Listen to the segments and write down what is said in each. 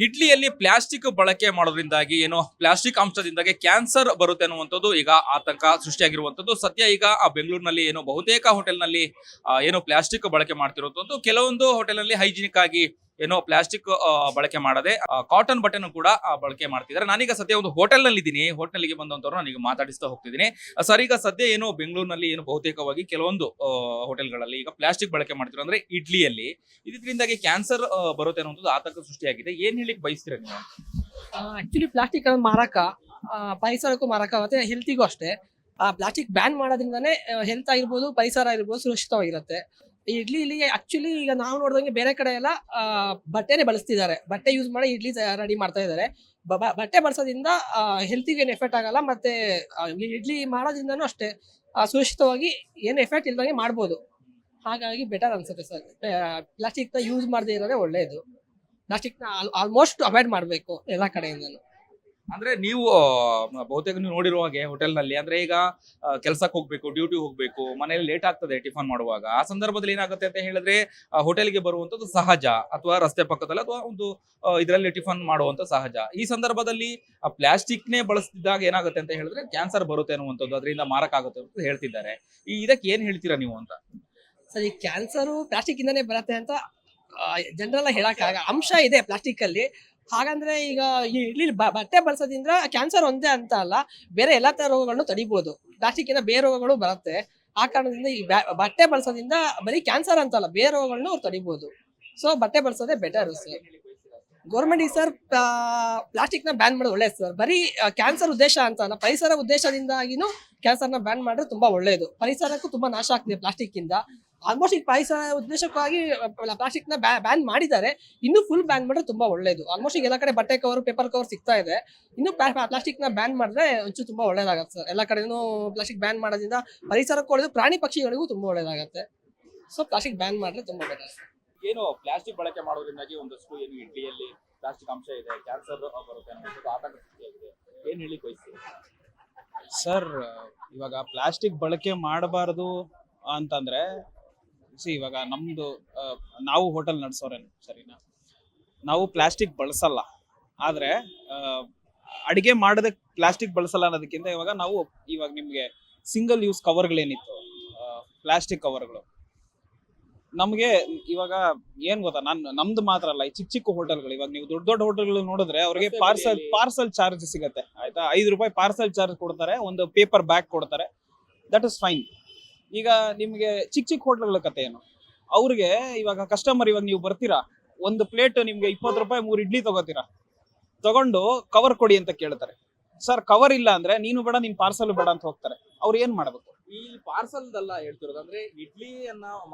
ಇಡ್ಲಿಯಲ್ಲಿ ಪ್ಲಾಸ್ಟಿಕ್ ಬಳಕೆ ಮಾಡೋದ್ರಿಂದಾಗಿ ಏನೋ ಪ್ಲಾಸ್ಟಿಕ್ ಅಂಶದಿಂದಾಗಿ ಕ್ಯಾನ್ಸರ್ ಬರುತ್ತೆ ಅನ್ನುವಂಥದ್ದು ಈಗ ಆತಂಕ ಸೃಷ್ಟಿಯಾಗಿರುವಂಥದ್ದು ಸದ್ಯ ಈಗ ಬೆಂಗಳೂರಿನಲ್ಲಿ ಏನೋ ಬಹುತೇಕ ಹೋಟೆಲ್ನಲ್ಲಿ ಏನೋ ಪ್ಲಾಸ್ಟಿಕ್ ಬಳಕೆ ಮಾಡ್ತಿರುವಂಥದ್ದು ಕೆಲವೊಂದು ಹೋಟೆಲ್ನಲ್ಲಿ ಹೈಜಿನಿಕ್ ಆಗಿ ಏನೋ ಪ್ಲಾಸ್ಟಿಕ್ ಬಳಕೆ ಮಾಡದೆ ಕಾಟನ್ ಬಟ್ಟೆನೂ ಕೂಡ ಬಳಕೆ ಮಾಡ್ತಿದ್ದಾರೆ. ನಾನೀಗ ಸದ್ಯ ಒಂದು ಹೋಟೆಲ್ ನಲ್ಲಿ ಇದ್ದೀನಿ. ಹೋಟೆಲ್ಗೆ ಬಂದಂತವ್ರು ನಾನೀಗ ಮಾತಾಡಿಸ್ತಾ ಹೋಗ್ತಿದ್ದೀನಿ. ಸರ್, ಈಗ ಸದ್ಯ ಏನು ಬೆಂಗಳೂರಿನಲ್ಲಿ ಏನು ಬಹುತೇಕವಾಗಿ ಕೆಲವೊಂದು ಹೋಟೆಲ್ಗಳಲ್ಲಿ ಈಗ ಪ್ಲಾಸ್ಟಿಕ್ ಬಳಕೆ ಮಾಡ್ತಿರೋ ಅಂದ್ರೆ ಇಡ್ಲಿಯಲ್ಲಿ ಇದರಿಂದಾಗಿ ಕ್ಯಾನ್ಸರ್ ಬರುತ್ತೆ ಅನ್ನೋದು ಆತಂಕ ಸೃಷ್ಟಿಯಾಗಿದೆ. ಏನ್ ಹೇಳಿಕ್ ಬಯಸ್ತೀರಾ ನೀವು? ಆಕ್ಚುಲಿ ಪ್ಲಾಸ್ಟಿಕ್ ಮಾರಕ, ಪರಿಸರಕ್ಕೂ ಮಾರಕ ಮತ್ತೆ ಹೆಲ್ತಿಗೂ ಅಷ್ಟೇ. ಪ್ಲಾಸ್ಟಿಕ್ ಬ್ಯಾನ್ ಮಾಡೋದ್ರಿಂದಾನೇ ಹೆಲ್ತ್ ಆಗಿರ್ಬೋದು, ಪರಿಸರ ಆಗಿರ್ಬೋದು ಸುರಕ್ಷಿತವಾಗಿರುತ್ತೆ. ಈ ಇಡ್ಲಿ ಆಕ್ಚುಲಿ ಈಗ ನಾವು ನೋಡಿದಂಗೆ ಬೇರೆ ಕಡೆ ಎಲ್ಲ ಬಟ್ಟೆನೆ ಬಳಸ್ತಿದ್ದಾರೆ. ಬಟ್ಟೆ ಯೂಸ್ ಮಾಡಿ ಇಡ್ಲಿ ರೆಡಿ ಮಾಡ್ತಾ ಇದ್ದಾರೆ. ಬಟ್ಟೆ ಬಳಸೋದ್ರಿಂದ ಹೆಲ್ತಿಗೆ ಏನು ಎಫೆಕ್ಟ್ ಆಗಲ್ಲ. ಮತ್ತೆ ಇಡ್ಲಿ ಮಾಡೋದ್ರಿಂದನೂ ಅಷ್ಟೇ ಸುರಕ್ಷಿತವಾಗಿ ಏನು ಎಫೆಕ್ಟ್ ಇಲ್ದಂಗೆ ಮಾಡ್ಬೋದು. ಹಾಗಾಗಿ ಬೆಟರ್ ಅನ್ಸುತ್ತೆ ಸರ್. ಪ್ಲಾಸ್ಟಿಕ್ ನ ಯೂಸ್ ಮಾಡದೇ ಇರೋದೇ ಒಳ್ಳೆಯದು. ಪ್ಲಾಸ್ಟಿಕ್ ನ ಆಲ್ಮೋಸ್ಟ್ ಅವಾಯ್ಡ್ ಮಾಡಬೇಕು ಎಲ್ಲಾ ಕಡೆಯಿಂದನು. ಅಂದ್ರೆ ನೀವು ಬಹುತೇಕ ನೀವು ನೋಡಿರುವ ಹಾಗೆ ಹೋಟೆಲ್ ನಲ್ಲಿ ಅಂದ್ರೆ ಈಗ ಕೆಲ್ಸಕ್ಕೆ ಹೋಗ್ಬೇಕು, ಡ್ಯೂಟಿ ಹೋಗ್ಬೇಕು, ಮನೇಲಿ ಲೇಟ್ ಆಗ್ತದೆ ಟಿಫನ್ ಮಾಡುವಾಗ. ಆ ಸಂದರ್ಭದಲ್ಲಿ ಏನಾಗುತ್ತೆ ಅಂತ ಹೇಳಿದ್ರೆ ಹೋಟೆಲ್ಗೆ ಬರುವಂತದ್ದು ಸಹಜ, ಅಥವಾ ರಸ್ತೆ ಪಕ್ಕದಲ್ಲಿ ಅಥವಾ ಒಂದು ಇದರಲ್ಲಿ ಟಿಫನ್ ಮಾಡುವಂತ ಸಹಜ. ಈ ಸಂದರ್ಭದಲ್ಲಿ ಪ್ಲಾಸ್ಟಿಕ್ ನೇ ಬಳಸ್ತಿದ್ದಾಗ ಏನಾಗುತ್ತೆ ಅಂತ ಹೇಳಿದ್ರೆ ಕ್ಯಾನ್ಸರ್ ಬರುತ್ತೆ ಅನ್ನುವಂಥದ್ದು, ಅದರಿಂದ ಮಾರಕ ಆಗುತ್ತೆ ಅಂತ ಹೇಳ್ತಿದ್ದಾರೆ. ಇದಕ್ಕೆ ಏನ್ ಹೇಳ್ತೀರಾ ನೀವು ಅಂತ? ಸರ್, ಈ ಕ್ಯಾನ್ಸರು ಪ್ಲಾಸ್ಟಿಕ್ ಇಂದಾನೆ ಬರುತ್ತೆ ಅಂತ ಜನರಲ್ ಹೇಳಕ್ಕಾಗ ಅಂಶ ಇದೆ ಪ್ಲಾಸ್ಟಿಕ್ ಅಲ್ಲಿ. ಹಾಗಂದ್ರೆ ಈಗ ಈ ಇಡ್ಲಿ ಬಟ್ಟೆ ಬಳಸೋದ್ರಿಂದ ಕ್ಯಾನ್ಸರ್ ಒಂದೇ ಅಂತ ಅಲ್ಲ, ಬೇರೆ ಎಲ್ಲಾ ತರ ರೋಗಗಳನ್ನು ತಡಿಬಹುದು. ಪ್ಲಾಸ್ಟಿಕ್ ಇಂದ ಬೇರೆ ರೋಗಗಳು ಬರುತ್ತೆ. ಆ ಕಾರಣದಿಂದ ಈ ಬಟ್ಟೆ ಬಳಸೋದ್ರಿಂದ ಬರೀ ಕ್ಯಾನ್ಸರ್ ಅಂತಲ್ಲ, ಬೇರೆ ರೋಗಗಳನ್ನು ಅವ್ರು ತಡಿಬಹುದು. ಸೊ ಬಟ್ಟೆ ಬಳಸೋದೇ ಬೆಟರ್ ಸರ್. ಗೌರ್ಮೆಂಟ್ ಈ ಸರ್ ಪ್ಲಾಸ್ಟಿಕ್ ನ ಬ್ಯಾನ್ ಮಾಡೋದು ಒಳ್ಳೇದು ಸರ್. ಬರೀ ಕ್ಯಾನ್ಸರ್ ಉದ್ದೇಶ ಅಂತ ಅಲ್ಲ, ಪರಿಸರ ಉದ್ದೇಶದಿಂದಾಗಿನೂ ಕ್ಯಾನ್ಸರ್ ನ ಬ್ಯಾನ್ ಮಾಡಿದ್ರೆ ತುಂಬಾ ಒಳ್ಳೇದು. ಪರಿಸರಕ್ಕೂ ತುಂಬಾ ನಾಶ ಆಗ್ತಿದೆ ಪ್ಲಾಸ್ಟಿಕ್ ಇಂದ. ಆಲ್ಮೋಸ್ಟ್ ಈಗ ಪರಿಸರ ಉದ್ದೇಶಕ್ಕಾಗಿ ಪ್ಲಾಸ್ಟಿಕ್ ನ ಬ್ಯಾನ್ ಮಾಡಿದ್ದಾರೆ. ಇನ್ನು ಫುಲ್ ಬ್ಯಾನ್ ಮಾಡಿದ್ರೆ ತುಂಬಾ ಒಳ್ಳೇದು. ಆಲ್ಮೋಸ್ಟ್ ಈಗ ಎಲ್ಲ ಕಡೆ ಬಟ್ಟೆ ಕವರ್, ಪೇಪರ್ ಕವರ್ ಸಿಗ್ತಾ ಇದೆ. ಇನ್ನು ಪ್ಲಾಸ್ಟಿಕ್ ನ ಬ್ಯಾನ್ ಮಾಡಿದ್ರೆ ಒಂಚೂರು ತುಂಬಾ ಒಳ್ಳೇದಾಗತ್ತೆ ಸರ್. ಎಲ್ಲ ಕಡೆನೂ ಪ್ಲಾಸ್ಟಿಕ್ ಬ್ಯಾನ್ ಮಾಡೋದ್ರಿಂದ ಪರಿಸರಕ್ಕೂ ಒಳ್ಳೇದು, ಪ್ರಾಣಿ ಪಕ್ಷಿಗಳಿಗೂ ತುಂಬಾ ಒಳ್ಳೇದಾಗತ್ತೆ. ಸೊ ಪ್ಲಾಸ್ಟಿಕ್ ಬ್ಯಾನ್ ಮಾಡಿದ್ರೆ ತುಂಬಾ ಬೆಟರ್. ಏನು ಪ್ಲಾಸ್ಟಿಕ್ ಬಳಕೆ ಮಾಡೋದ್ರಿಂದಾಗಿ ಒಂದಷ್ಟು ಏನು ಇಡ್ಲಿಯಲ್ಲಿ ಪ್ಲಾಸ್ಟಿಕ್ ಅಂಶ ಇದೆ, ಕ್ಯಾನ್ಸರ್ ಬರುತ್ತೆ ಅನ್ನೋದು ಆತಂಕ ಸೃಷ್ಟಿಯಾಗಿದೆ. ಏನ್ ಹೇಳಿ ಬಯಸ್ತೀರಿ ಸರ್? ಇವಾಗ ಪ್ಲಾಸ್ಟಿಕ್ ಬಳಕೆ ಮಾಡಬಾರದು ಅಂತಂದ್ರೆ ಇವಾಗ ನಮ್ದು ನಾವು ಹೋಟೆಲ್ ನಡೆಸೋರೇನು ಸರಿನಾ, ನಾವು ಪ್ಲಾಸ್ಟಿಕ್ ಬಳಸಲ್ಲ. ಆದ್ರೆ ಅಡಿಗೆ ಮಾಡೋದಕ್ಕೆ ಪ್ಲಾಸ್ಟಿಕ್ ಬಳಸಲ್ಲ ಅನ್ನೋದಕ್ಕಿಂತ ಇವಾಗ ನಿಮ್ಗೆ ಸಿಂಗಲ್ ಯೂಸ್ ಕವರ್ಗಳೇನಿತ್ತು, ಪ್ಲಾಸ್ಟಿಕ್ ಕವರ್ಗಳು ನಮ್ಗೆ ಇವಾಗ ಏನ್ ಗೊತ್ತಾ, ನಮ್ದು ಮಾತ್ರ ಅಲ್ಲ, ಈ ಚಿಕ್ಕ ಚಿಕ್ಕ ಹೋಟೆಲ್ಗಳು, ಇವಾಗ ನೀವು ದೊಡ್ಡ ದೊಡ್ಡ ಹೋಟೆಲ್ಗಳು ನೋಡಿದ್ರೆ ಅವ್ರಿಗೆ ಪಾರ್ಸಲ್ ಚಾರ್ಜ್ ಸಿಗುತ್ತೆ. ಆಯ್ತಾ, 5 ರೂಪಾಯಿ ಪಾರ್ಸಲ್ ಚಾರ್ಜ್ ಕೊಡ್ತಾರೆ, ಒಂದು ಪೇಪರ್ ಬ್ಯಾಗ್ ಕೊಡ್ತಾರೆ, ದಟ್ ಇಸ್ ಫೈನ್. ಈಗ ನಿಮ್ಗೆ ಚಿಕ್ಕ ಚಿಕ್ಕ ಹೋಟೆಲ್ಗಳ ಕತೆ ಏನು? ಅವ್ರಿಗೆ ಇವಾಗ ಕಸ್ಟಮರ್, ಇವಾಗ ನೀವು ಬರ್ತೀರಾ, ಒಂದು ಪ್ಲೇಟ್ ನಿಮ್ಗೆ 20 ರೂಪಾಯಿ 3 ಇಡ್ಲಿ ತಗೊಂಡು ಕವರ್ ಕೊಡಿ ಅಂತ ಕೇಳ್ತಾರೆ. ಸರ್, ಕವರ್ ಇಲ್ಲ ಅಂದ್ರೆ ನೀನು ಬೇಡ, ನಿನ್ ಪಾರ್ಸಲ್ ಬೇಡ ಅಂತ ಹೋಗ್ತಾರೆ. ಅವ್ರು ಏನ್ ಮಾಡ್ಬೇಕು? ಈ ಪಾರ್ಸಲ್ ಅಲ್ಲ ಹೇಳ್ತಿರೋದು, ಅಂದ್ರೆ ಇಡ್ಲಿಯನ್ನ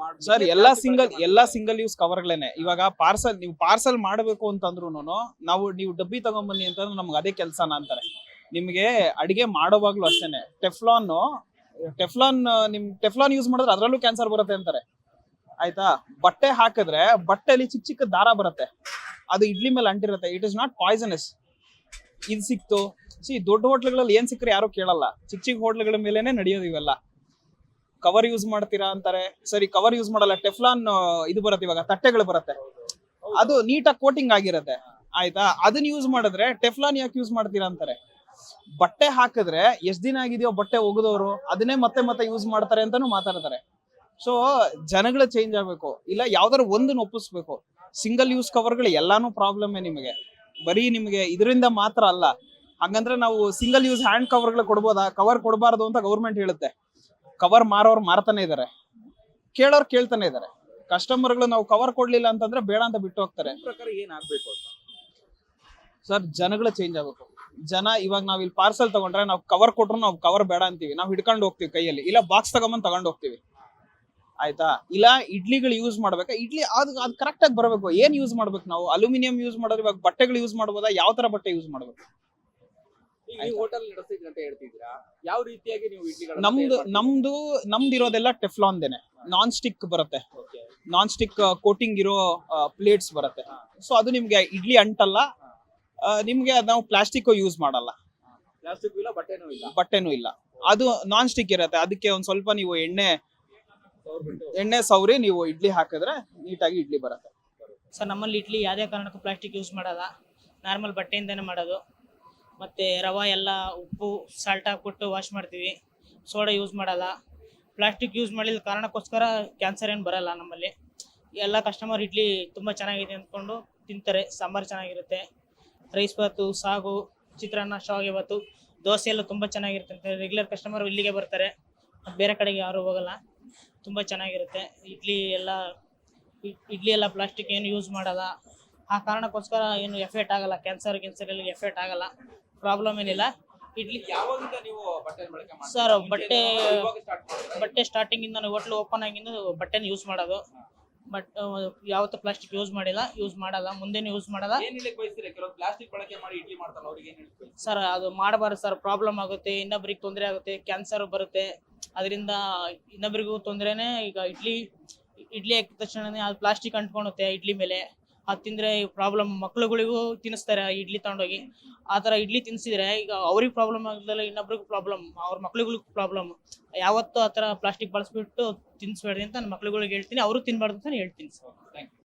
ಸರ್, ಎಲ್ಲಾ ಸಿಂಗಲ್ ಯೂಸ್ ಕವರ್ಗಳೇನೆ. ಇವಾಗ ನೀವು ಪಾರ್ಸಲ್ ಮಾಡಬೇಕು ಅಂತಂದ್ರು ನೀವು ಡಬ್ಬಿ ತಗೊಂಬನ್ನಿ ಅಂತಂದ್ರೆ ನಮ್ಗೆ ಅದೇ ಕೆಲ್ಸನ ಅಂತಾರೆ. ನಿಮ್ಗೆ ಅಡಿಗೆ ಮಾಡೋವಾಗ್ಲೂ ಅಷ್ಟೇನೆ ಟೆಫ್ಲಾನ್ ಯೂಸ್ ಮಾಡಿದ್ರೆ ಅದ್ರಲ್ಲೂ ಕ್ಯಾನ್ಸರ್ ಬರುತ್ತೆ ಅಂತಾರೆ. ಆಯ್ತಾ, ಬಟ್ಟೆ ಹಾಕಿದ್ರೆ ಬಟ್ಟೆಲಿ ಚಿಕ್ಕ ಚಿಕ್ಕ ದಾರ ಬರುತ್ತೆ, ಅದು ಇಡ್ಲಿ ಮೇಲೆ ಅಂಟಿರುತ್ತೆ. It is not poisonous. ಇದು ಸಿಕ್ತು ದೊಡ್ಡ ಹೋಟ್ಲ್ಗಳಲ್ಲಿ ಏನ್ ಸಿಕ್ಕರೆ ಯಾರು ಕೇಳಲ್ಲ, ಚಿಕ್ಕ ಚಿಕ್ಕ ಹೋಟ್ಲ್ಗಳ ಮೇಲೆನೆ ನಡೆಯೋದು ಇವೆಲ್ಲ. ಕವರ್ ಯೂಸ್ ಮಾಡ್ತೀರಾ ಅಂತಾರೆ. ಸರಿ, ಕವರ್ ಯೂಸ್ ಮಾಡಲ್ಲ, ಟೆಫ್ಲಾನ್ ಇದು ಬರುತ್ತೆ, ಇವಾಗ ತಟ್ಟೆಗಳು ಬರುತ್ತೆ, ಅದು ನೀಟಾಗಿ ಕೋಟಿಂಗ್ ಆಗಿರುತ್ತೆ. ಆಯ್ತಾ, ಅದನ್ನ ಯೂಸ್ ಮಾಡಿದ್ರೆ ಟೆಫ್ಲಾನ್ ಯಾಕೆ ಯೂಸ್ ಮಾಡ್ತೀರಾ ಅಂತಾರೆ. ಬಟ್ಟೆ ಹಾಕಿದ್ರೆ ಎಷ್ಟ್ ದಿನ ಆಗಿದೆಯೋ ಬಟ್ಟೆ ಒಗೆದವರು ಅದನ್ನೇ ಮತ್ತೆ ಯೂಸ್ ಮಾಡ್ತಾರೆ ಅಂತಾನು ಮಾತಾಡ್ತಾರೆ. ಸೊ ಜನಗಳು ಚೇಂಜ್ ಆಗ್ಬೇಕು, ಇಲ್ಲ ಯಾವ್ದಾದ್ರು ಒಂದನ್ನ ಒಪ್ಪಿಸ್ಬೇಕು. ಸಿಂಗಲ್ ಯೂಸ್ ಕವರ್ಗಳು ಎಲ್ಲಾನು ಪ್ರಾಬ್ಲಮ್ ನಿಮಗೆ, ಬರೀ ನಿಮ್ಗೆ ಇದರಿಂದ ಮಾತ್ರ ಅಲ್ಲ. ಹಂಗಂದ್ರೆ ನಾವು ಸಿಂಗಲ್ ಯೂಸ್ ಹ್ಯಾಂಡ್ ಕವರ್ಗಳು ಕೊಡ್ಬೋದಾ? ಕವರ್ ಕೊಡಬಾರ್ದು ಅಂತ ಗೌರ್ಮೆಂಟ್ ಹೇಳುತ್ತೆ. ಕವರ್ ಮಾರೋರು ಮಾರ್ತಾನೆ ಇದಾರೆ, ಕೇಳೋರು ಕೇಳ್ತಾನೆ ಇದಾರೆ. ಕಸ್ಟಮರ್ಗಳು ನಾವು ಕವರ್ ಕೊಡ್ಲಿಲ್ಲ ಅಂತಂದ್ರೆ ಬೇಡ ಅಂತ ಬಿಟ್ಟು ಹೋಗ್ತಾರೆ. ಪ್ರಕಾರ ಏನಾಗ್ಬೇಕು ಅಂತ ಸರ್, ಜನಗಳು ಚೇಂಜ್ ಆಗ್ಬೇಕು. ಇವಾಗ ನಾವ್ ಇಲ್ಲಿ ಪಾರ್ಸಲ್ ತಗೊಂಡ್ರೆ ನಾವು ಕವರ್ ಕೊಟ್ರು ನಾವು ಕವರ್ ಬೇಡ ಅಂತೀವಿ, ನಾವು ಹಿಡ್ಕೊಂಡು ಹೋಗ್ತೀವಿ ಕೈಯಲ್ಲಿ, ಇಲ್ಲ ಬಾಕ್ಸ್ ತಗೊಂಡ್ ಹೋಗ್ತೀವಿ. ಆಯ್ತಾ, ಇಲ್ಲ ಇಡ್ಲಿಗಳು ಯೂಸ್ ಮಾಡ್ಬೇಕಾ, ಇಡ್ಲಿ ಅದು ಕರೆಕ್ಟ್ ಆಗಿ ಬರಬೇಕು. ಏನ್ ಯೂಸ್ ಮಾಡ್ಬೇಕು ನಾವು? ಅಲ್ಯೂಮಿನಿಯಂ ಯೂಸ್ ಮಾಡೋದು, ಇವಾಗ ಬಟ್ಟೆಗಳು ಯೂಸ್ ಮಾಡ್ಬೋದಾ? ಯಾವ ತರ ಬಟ್ಟೆ ಯೂಸ್ ಮಾಡ್ಬೇಕು? ಹೋಟೆಲ್ ನಡೆಸ್ತೀವಿ ಅಂತ ಹೇಳ್ತಿದ್ದೀರಾ, ಯಾವ ರೀತಿಯಾಗಿ ನೀವು ಇಡ್ಲಿಗಳು? ನಮ್ದು ಇರೋದೆಲ್ಲ ಟೆಫ್ಲಾನ್ದೇನೆ, ನಾನ್ ಸ್ಟಿಕ್ ಬರುತ್ತೆ, ನಾನ್ ಸ್ಟಿಕ್ ಕೋಟಿಂಗ್ ಇರೋ ಪ್ಲೇಟ್ಸ್ ಬರುತ್ತೆ. ಸೊ ಅದು ನಿಮ್ಗೆ ಇಡ್ಲಿ ಅಂಟಲ್ಲ. ನಿಮ್ಗೆ ನಾವು ಪ್ಲಾಸ್ಟಿಕ್ ಯೂಸ್ ಮಾಡಲ್ಲ, ಪ್ಲಾಸ್ಟಿಕ್ ಇಲ್ಲ, ಬಟ್ಟೆನೂ ಇಲ್ಲ. ಅದು ನಾನ್ ಸ್ಟಿಕ್ ಇರುತ್ತೆ. ಅದಕ್ಕೆ ಒಂದ್ ಸ್ವಲ್ಪ ನೀವು ಎಣ್ಣೆ ಸೌರಿ ನೀವು ಇಡ್ಲಿ ಹಾಕಿದ್ರೆ ನೀಟಾಗಿ ಇಡ್ಲಿ ಬರುತ್ತೆ. ಸರ್, ನಮ್ಮಲ್ಲಿ ಇಡ್ಲಿ ಯಾವುದೇ ಕಾರಣಕ್ಕೂ ಪ್ಲಾಸ್ಟಿಕ್ ಯೂಸ್ ಮಾಡಲ್ಲ. ನಾರ್ಮಲ್ ಬಟ್ಟೆಯಿಂದನೇ ಮಾಡೋದು. ಮತ್ತು ರವೆ ಎಲ್ಲ ಉಪ್ಪು ಸಾಲ್ಟ್ ಹಾಕ್ಬಿಟ್ಟು ವಾಶ್ ಮಾಡ್ತೀವಿ. ಸೋಡಾ ಯೂಸ್ ಮಾಡಲ್ಲ. ಪ್ಲಾಸ್ಟಿಕ್ ಯೂಸ್ ಮಾಡಿದ ಕಾರಣಕ್ಕೋಸ್ಕರ ಕ್ಯಾನ್ಸರ್ ಏನು ಬರಲ್ಲ ನಮ್ಮಲ್ಲಿ. ಎಲ್ಲ ಕಸ್ಟಮರ್ ಇಡ್ಲಿ ತುಂಬ ಚೆನ್ನಾಗಿದೆ ಅಂದ್ಕೊಂಡು ತಿಂತಾರೆ. ಸಾಂಬಾರು ಚೆನ್ನಾಗಿರುತ್ತೆ. ರೈಸ್ ಬಾತು, ಸಾಗು, ಚಿತ್ರಾನ್ನ, ಶಾವಿಗೆ ಬಾತು, ದೋಸೆ ಎಲ್ಲ ತುಂಬ ಚೆನ್ನಾಗಿರುತ್ತೆ. ರೆಗ್ಯುಲರ್ ಕಸ್ಟಮರ್ ಇಲ್ಲಿಗೆ ಬರ್ತಾರೆ, ಬೇರೆ ಕಡೆಗೆ ಯಾರು ಹೋಗಲ್ಲ. ತುಂಬ ಚೆನ್ನಾಗಿರುತ್ತೆ ಇಡ್ಲಿ ಎಲ್ಲ ಪ್ಲಾಸ್ಟಿಕ್ ಏನು ಯೂಸ್ ಮಾಡಲ್ಲ. ಆ ಕಾರಣಕ್ಕೋಸ್ಕರ ಏನು ಎಫೆಕ್ಟ್ ಆಗಲ್ಲ. ಕ್ಯಾನ್ಸರ್ ಎಲ್ಲ ಎಫೆಕ್ಟ್ ಆಗಲ್ಲ. ಪ್ರಾಬ್ಲಮ್ ಏನಿಲ್ಲ. ಇಡ್ಲಿ ಯಾವಾಗಿಂದ ನೀವು ಬಟ್ಟೆ ಬಳಕೆ ಮಾಡ್ತೀರಾ? ಸರ್, ಮುಂಚೆ ಇವಾಗ start ಮಾಡಿದ್ರಾ? ಬಟ್ಟೆ ಸ್ಟಾರ್ಟಿಂಗ್ ಇಂದ ಹೋಟ್ಲ್ ಓಪನ್ ಆಗಿಂದ ಬಟ್ಟೆನ ಯೂಸ್ ಮಾಡೋದು. ಬಟ್ ಯಾವತ್ತೂ ಪ್ಲಾಸ್ಟಿಕ್ ಯೂಸ್ ಮಾಡಲ್ಲ, ಮುಂದೆನೂ ಯೂಸ್ ಮಾಡಲ್ಲ. ಏನ್ ಹೇಳಿಕ್ ಬಯಸ್ತೀರಾ? ಕೆಲವರು ಪ್ಲಾಸ್ಟಿಕ್ ಬಳಕೆ ಮಾಡಿ ಇಡ್ಲಿ ಮಾಡ್ತಾರಲ್ಲ, ಅವ್ರಿಗೆ ಏನ್ ಹೇಳಿಕ್ ಬಯಸ್ತೀರಾ? ಸರ್, ಅದು ಮಾಡಬಾರ್ದು ಸರ್. ಪ್ರಾಬ್ಲಮ್ ಆಗುತ್ತೆ, ಇನ್ನೊಬ್ರಿಗೆ ತೊಂದರೆ ಆಗುತ್ತೆ, ಕ್ಯಾನ್ಸರ್ ಬರುತ್ತೆ. ಅದರಿಂದ ಇನ್ನೊಬ್ರಿಗೂ ತೊಂದರೆನೇ. ಈಗ ಇಡ್ಲಿ ಹಾಕಿದ ತಕ್ಷಣ ಅದು ಪ್ಲಾಸ್ಟಿಕ್ ಅಂಟ್ಕೊಳುತ್ತೆ ಇಡ್ಲಿ ಮೇಲೆ. ಅದು ತಿಂದ್ರೆ ಪ್ರಾಬ್ಲಮ್. ಮಕ್ಳುಗಳಿಗೂ ತಿನ್ನಿಸ್ತಾರೆ ಇಡ್ಲಿ ತಗೊಂಡೋಗಿ. ಆ ಥರ ಇಡ್ಲಿ ತಿನ್ಸಿದ್ರೆ ಈಗ ಅವ್ರಿಗೆ ಪ್ರಾಬ್ಲಮ್ ಆಗದಲ್ಲ, ಇನ್ನೊಬ್ರಿಗೂ ಪ್ರಾಬ್ಲಮ್, ಅವ್ರ ಮಕ್ಳುಗಳಿಗೂ ಪ್ರಾಬ್ಲಮ್. ಯಾವತ್ತೂ ಆ ಥರ ಪ್ಲಾಸ್ಟಿಕ್ ಬಳಸ್ಬಿಟ್ಟು ತಿನ್ನಿಸ್ಬೇಡ್ರಿ ಅಂತ ನನ್ನ ಮಕ್ಳುಗಳಿಗೆ ಹೇಳ್ತೀನಿ. ಅವರು ತಿನ್ಬಾರ್ದು ಅಂತ ಹೇಳ್ತೀನಿ ಸರ್. Thank you.